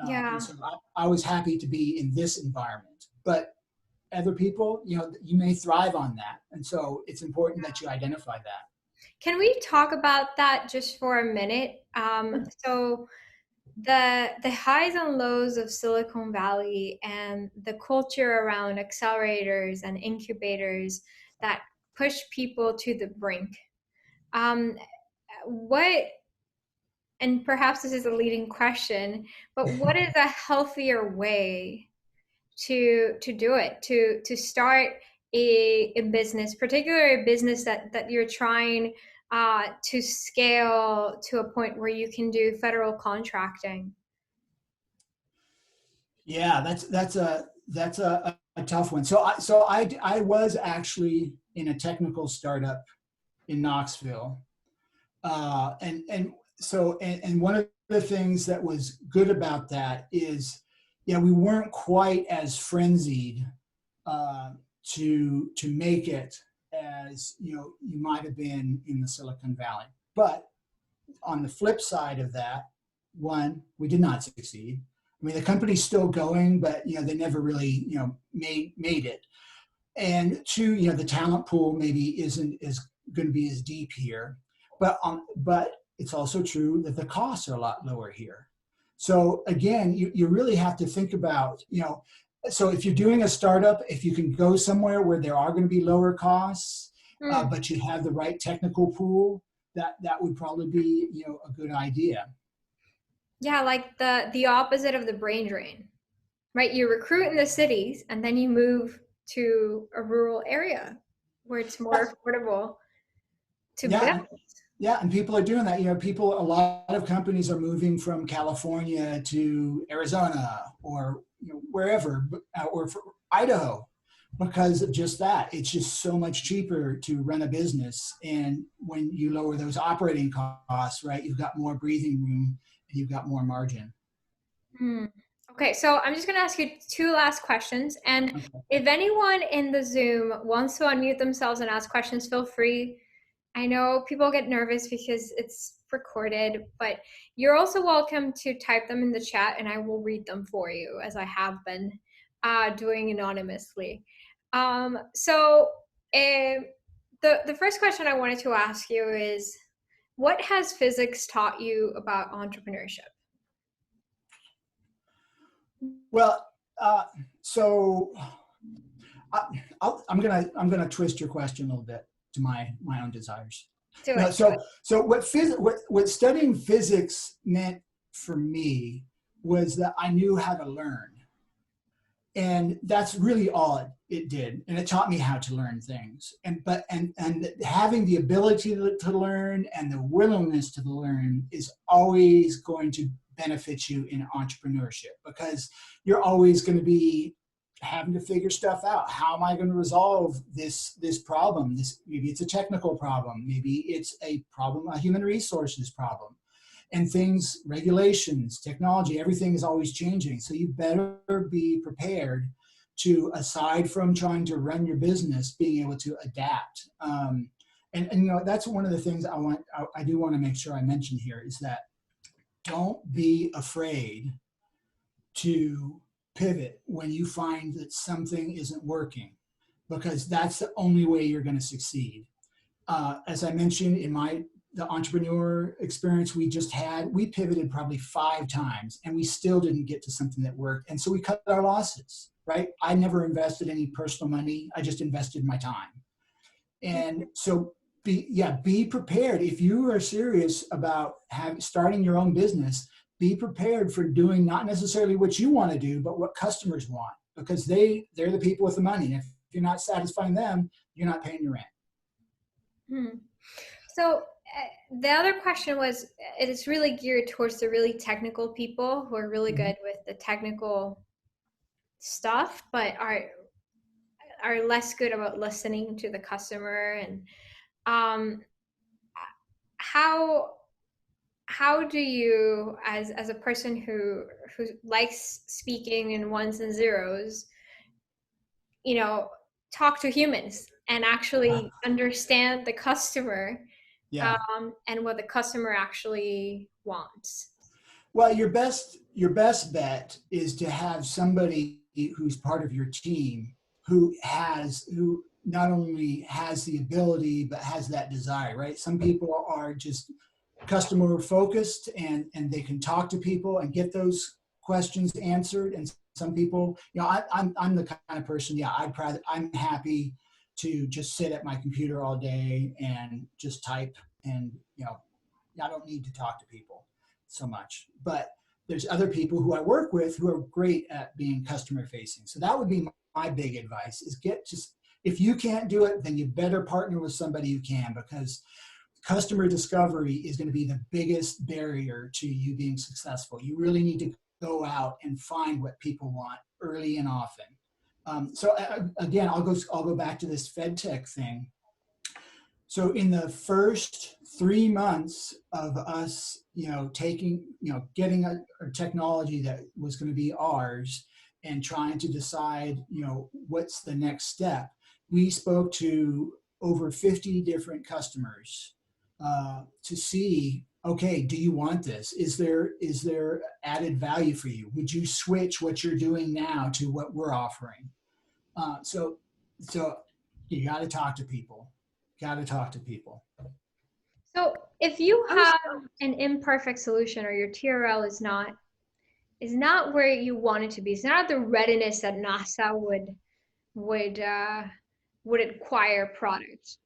Yeah. And so I was happy to be in this environment. But other people, you may thrive on that. And so it's important that you identify that. Can we talk about that just for a minute? So the highs and lows of Silicon Valley and the culture around accelerators and incubators that push people to the brink. Um, what, and perhaps this is a leading question, but what is a healthier way to do it, to start a business, particularly a business that you're trying to scale to a point where you can do federal contracting? Yeah, that's a tough one. So I was actually in a technical startup in Knoxville, and one of the things that was good about that is, yeah, we weren't quite as frenzied uh, to make it as you might have been in the Silicon Valley. But on the flip side of that, one, we did not succeed. I mean, the company's still going, but they never really made it. And two, the talent pool maybe isn't as going to be as deep here. But it's also true that the costs are a lot lower here. So again, you really have to think about, so if you're doing a startup, if you can go somewhere where there are going to be lower costs, but you have the right technical pool, that would probably be a good idea. Yeah, like the opposite of the brain drain, right? You recruit in the cities and then you move to a rural area where it's more affordable to build. Yeah, yeah, and people are doing that. A lot of companies are moving from California to Arizona or wherever, or for Idaho, because of just that. It's just so much cheaper to run a business, and when you lower those operating costs, right, you've got more breathing room and you've got more margin. Hmm. Okay, so I'm just going to ask you two last questions. And Okay. if anyone in the Zoom wants to unmute themselves and ask questions, feel free. I know people get nervous because it's recorded, but you're also welcome to type them in the chat and I will read them for you, as I have been doing anonymously. So the first question I wanted to ask you is, what has physics taught you about entrepreneurship? Well, so I'm gonna twist your question a little bit to my own desires. Do You know, it. so what studying physics meant for me was that I knew how to learn, and that's really all it did. And it taught me how to learn things. And having the ability to learn and the willingness to learn is always going to benefit you in entrepreneurship, because you're always going to be having to figure stuff out. How am I going to resolve this problem? Maybe it's a technical problem, maybe it's a problem, a human resources problem. And things, regulations, technology, everything is always changing. So you better be prepared to, aside from trying to run your business, being able to adapt. And that's one of the things I do want to make sure I mention here, is that don't be afraid to pivot when you find that something isn't working, because that's the only way you're going to succeed. As I mentioned in the entrepreneur experience we just had, we pivoted probably 5 times and we still didn't get to something that worked. And so we cut our losses, right? I never invested any personal money. I just invested my time. And so be prepared. If you are serious about starting your own business, be prepared for doing not necessarily what you want to do, but what customers want, because they're the people with the money. And if you're not satisfying them, you're not paying your rent. Hmm. So the other question was, it is really geared towards the really technical people who are really good with the technical stuff, but are less good about listening to the customer. And um, how how do you, as a person who likes speaking in ones and zeros, talk to humans and actually understand the customer, Yeah. and what the customer actually wants? Well, your best bet is to have somebody who's part of your team who not only has the ability, but has that desire, right? Some people are just customer focused and they can talk to people and get those questions answered. And some people, I'm the kind of person, I'm happy to just sit at my computer all day and just type and, I don't need to talk to people so much. But there's other people who I work with who are great at being customer facing. So that would be my big advice is if you can't do it, then you better partner with somebody who can, because customer discovery is going to be the biggest barrier to you being successful. You really need to go out and find what people want early and often. Again, I'll go back to this FedTech thing. So in the first 3 months of us, getting a technology that was going to be ours and trying to decide, what's the next step, we spoke to over 50 different customers to see, okay, do you want this? Is there added value for you? Would you switch what you're doing now to what we're offering? So you got to talk to people. Got to talk to people. So if you have an imperfect solution or your TRL is not where you want it to be, it's not the readiness that NASA would acquire product.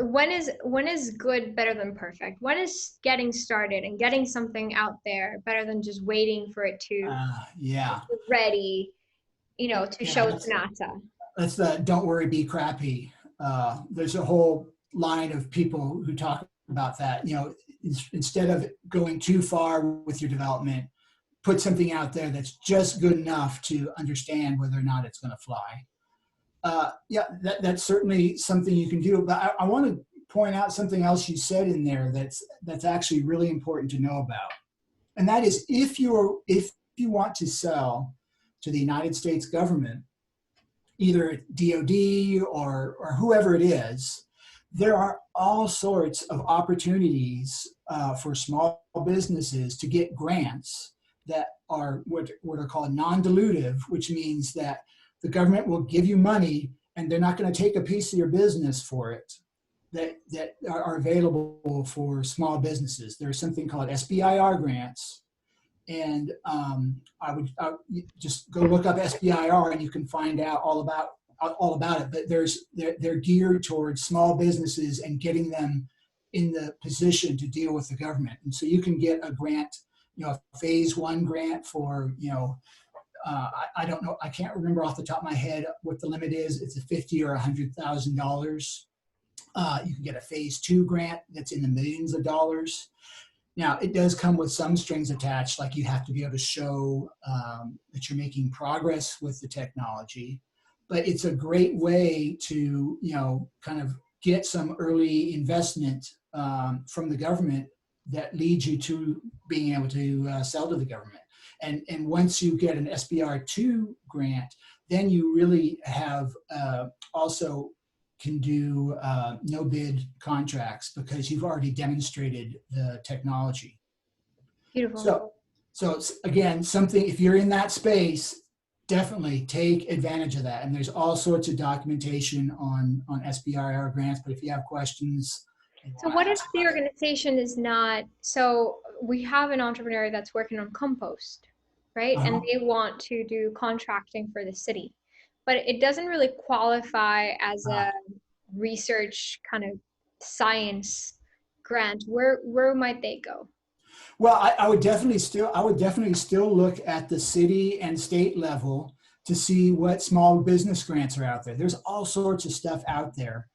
When is good better than perfect? When is getting started and getting something out there better than just waiting for it to yeah be ready, to show it to NASA? That's the don't worry, be crappy. There's a whole line of people who talk about that. Instead of going too far with your development, put something out there that's just good enough to understand whether or not it's going to fly. That's certainly something you can do. But I want to point out something else you said in there that's actually really important to know about. And that is if you want to sell to the United States government, either DOD or whoever it is, there are all sorts of opportunities for small businesses to get grants that are what are called non-dilutive, which means that the government will give you money and they're not going to take a piece of your business for it, that are available for small businesses. There's something called SBIR grants. And I would just go look up SBIR and you can find out all about it. But they're geared towards small businesses and getting them in the position to deal with the government. And so you can get a grant, a phase 1 grant for, I don't know, I can't remember off the top of my head what the limit is. It's a $50,000 or $100,000. You can get a phase 2 grant that's in the millions of dollars. Now, it does come with some strings attached, like you have to be able to show that you're making progress with the technology. But it's a great way to, kind of get some early investment from the government that leads you to being able to sell to the government. And once you get an SBR2 grant, then you really have also can do no bid contracts because you've already demonstrated the technology. Beautiful. So it's, again, something, if you're in that space, definitely take advantage of that. And there's all sorts of documentation on SBIR grants, but if you have questions. So what if the organization is not, so we have an entrepreneur that's working on compost, right? And they want to do contracting for the city, but it doesn't really qualify as a research kind of science grant. Where might they go? Well, I would definitely still look at the city and state level to see what small business grants are out there. There's all sorts of stuff out there.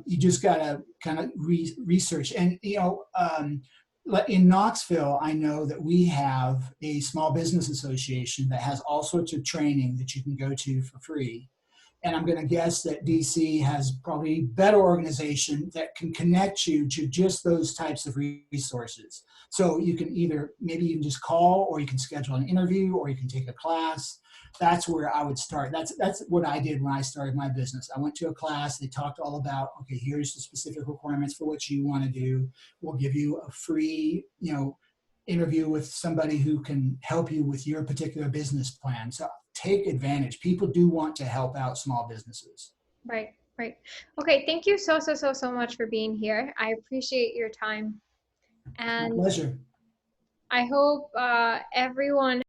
You just gotta kind of research. And in Knoxville, I know that we have a small business association that has all sorts of training that you can go to for free. And I'm going to guess that DC has probably better organization that can connect you to just those types of resources. So you can maybe you can just call, or you can schedule an interview, or you can take a class. That's where I would start. That's what I did when I started my business. I went to a class. They talked all about, okay, here's the specific requirements for what you want to do. We'll give you a free, interview with somebody who can help you with your particular business plan. So take advantage. People do want to help out small businesses. Right, right. Okay, thank you so much for being here. I appreciate your time. My And pleasure. I hope everyone